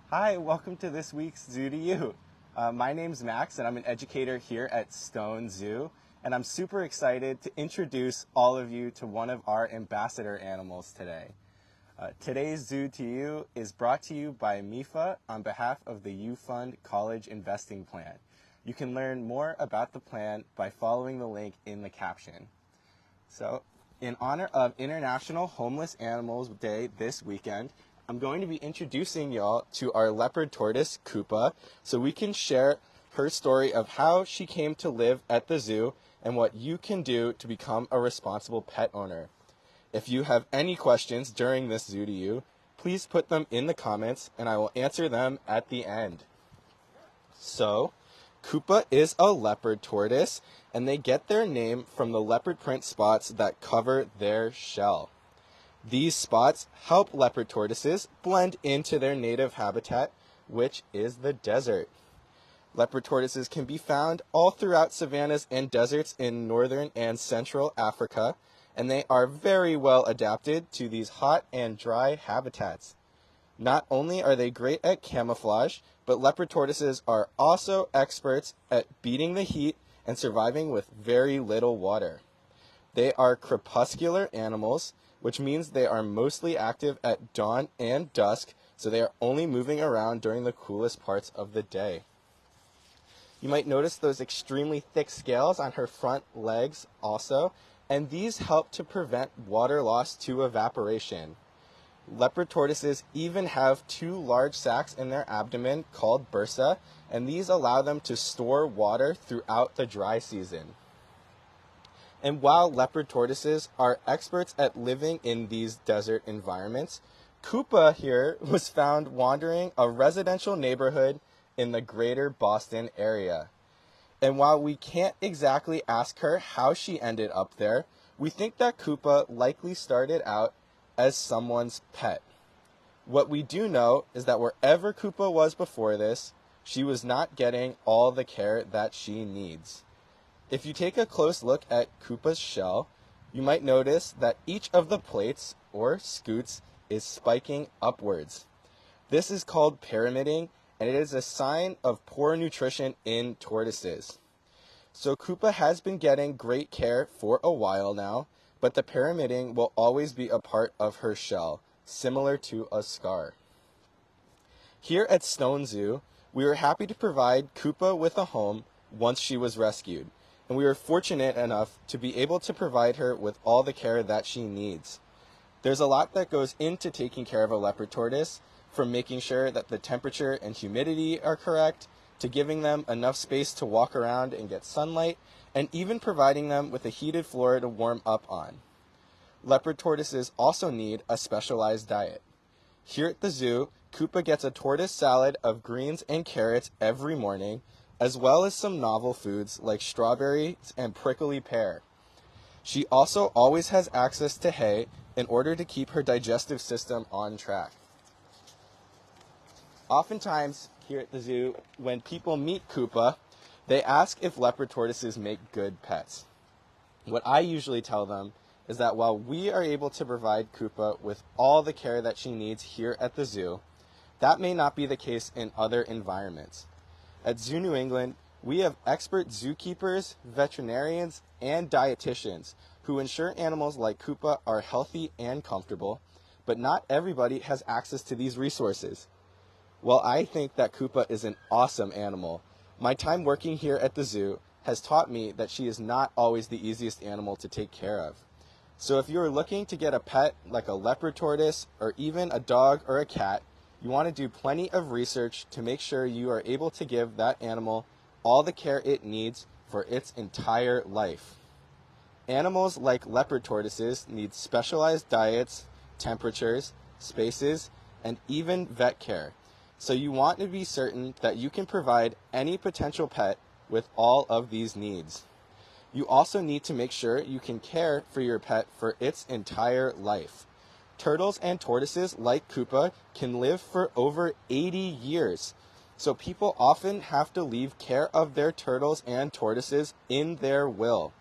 Hi, welcome to this week's Zoo to You. My name's Max, and I'm an educator here at Stone Zoo, and I'm super excited to introduce all of you to one of our ambassador animals today. Today's Zoo to You is brought to you by MIFA on behalf of the U Fund College Investing Plan. You can learn more about the plan by following the link in the caption. So, in honor of International Homeless Animals Day this weekend, I'm going to be introducing y'all to our leopard tortoise, Kupa, so we can share her story of how she came to live at the zoo and what you can do to become a responsible pet owner. If you have any questions during this Zoo to You, please put them in the comments and I will answer them at the end. So, Kupa is a leopard tortoise, and they get their name from the leopard print spots that cover their shell. These spots help leopard tortoises blend into their native habitat, which is the desert. Leopard tortoises can be found all throughout savannas and deserts in northern and central Africa, and they are very well adapted to these hot and dry habitats. Not only are they great at camouflage, but leopard tortoises are also experts at beating the heat and surviving with very little water. They are crepuscular animals, which means they are mostly active at dawn and dusk, so they are only moving around during the coolest parts of the day. You might notice those extremely thick scales on her front legs also, and these help to prevent water loss to evaporation. Leopard tortoises even have two large sacs in their abdomen called bursa, and these allow them to store water throughout the dry season. And while leopard tortoises are experts at living in these desert environments, Kupa here was found wandering a residential neighborhood in the greater Boston area. And while we can't exactly ask her how she ended up there, we think that Kupa likely started out as someone's pet. What we do know is that wherever Kupa was before this, she was not getting all the care that she needs. If you take a close look at Kupa's shell, you might notice that each of the plates, or scutes, is spiking upwards. This is called pyramiding, and it is a sign of poor nutrition in tortoises. So Kupa has been getting great care for a while now, but the pyramiding will always be a part of her shell, similar to a scar. Here at Stone Zoo, we were happy to provide Kupa with a home once she was rescued, and we were fortunate enough to be able to provide her with all the care that she needs. There's a lot that goes into taking care of a leopard tortoise, from making sure that the temperature and humidity are correct, to giving them enough space to walk around and get sunlight, and even providing them with a heated floor to warm up on. Leopard tortoises also need a specialized diet. Here at the zoo, Kupa gets a tortoise salad of greens and carrots every morning, as well as some novel foods like strawberries and prickly pear. She also always has access to hay in order to keep her digestive system on track. Oftentimes, here at the zoo, when people meet Kupa, they ask if leopard tortoises make good pets. What I usually tell them is that while we are able to provide Kupa with all the care that she needs here at the zoo, that may not be the case in other environments. At Zoo New England, we have expert zookeepers, veterinarians, and dietitians who ensure animals like Kupa are healthy and comfortable, but not everybody has access to these resources. While I think that Kupa is an awesome animal, my time working here at the zoo has taught me that she is not always the easiest animal to take care of. So if you are looking to get a pet like a leopard tortoise or even a dog or a cat, you want to do plenty of research to make sure you are able to give that animal all the care it needs for its entire life. Animals like leopard tortoises need specialized diets, temperatures, spaces, and even vet care. So you want to be certain that you can provide any potential pet with all of these needs. You also need to make sure you can care for your pet for its entire life. Turtles and tortoises like Kupa can live for over 80 years. So people often have to leave care of their turtles and tortoises in their will.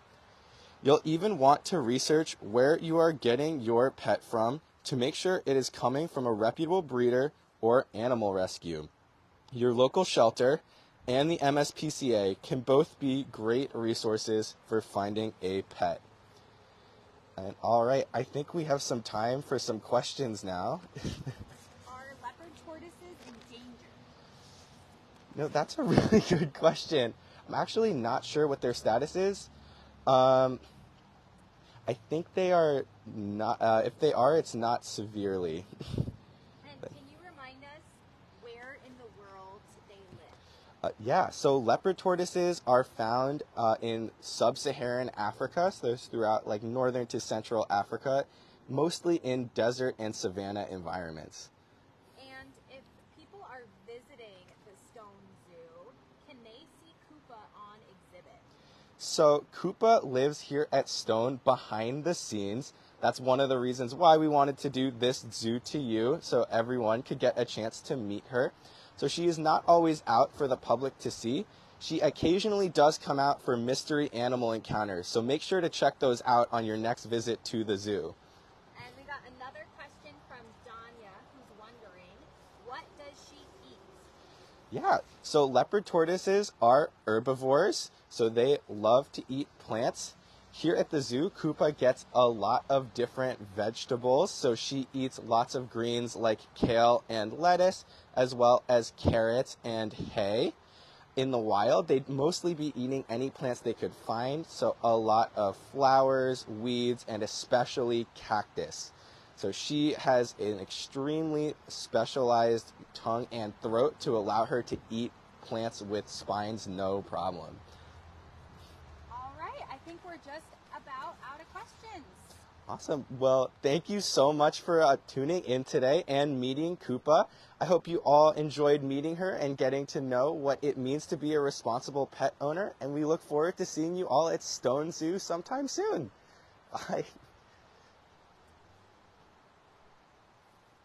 You'll even want to research where you are getting your pet from to make sure it is coming from a reputable breeder or animal rescue. Your local shelter and the MSPCA can both be great resources for finding a pet. And all right, I think we have some time for some questions now. Are leopard tortoises in danger? No, that's a really good question. I'm actually not sure what their status is. I think they are not, if they are, it's not severely. And can you remind us where in the world they live? Yeah, so leopard tortoises are found in sub-Saharan Africa, so there's throughout like northern to central Africa, mostly in desert and savanna environments. And if people are visiting the Stone Zoo, can they see Kupa on exhibit? So Kupa lives here at Stone behind the scenes. That's one of the reasons why we wanted to do this zoo to you, so everyone could get a chance to meet her. So she is not always out for the public to see. She occasionally does come out for mystery animal encounters, so make sure to check those out on your next visit to the zoo. And we got another question from Danya, who's wondering, what does she eat? Yeah, so leopard tortoises are herbivores, so they love to eat plants. Here at the zoo, Kupa gets a lot of different vegetables, so she eats lots of greens like kale and lettuce, as well as carrots and hay. In the wild, they'd mostly be eating any plants they could find, so a lot of flowers, weeds, and especially cactus. So she has an extremely specialized tongue and throat to allow her to eat plants with spines no problem. All right, I think we're just about out of questions. Awesome. Well, thank you so much for tuning in today and meeting Kupa. I hope you all enjoyed meeting her and getting to know what it means to be a responsible pet owner. And we look forward to seeing you all at Stone Zoo sometime soon. Bye.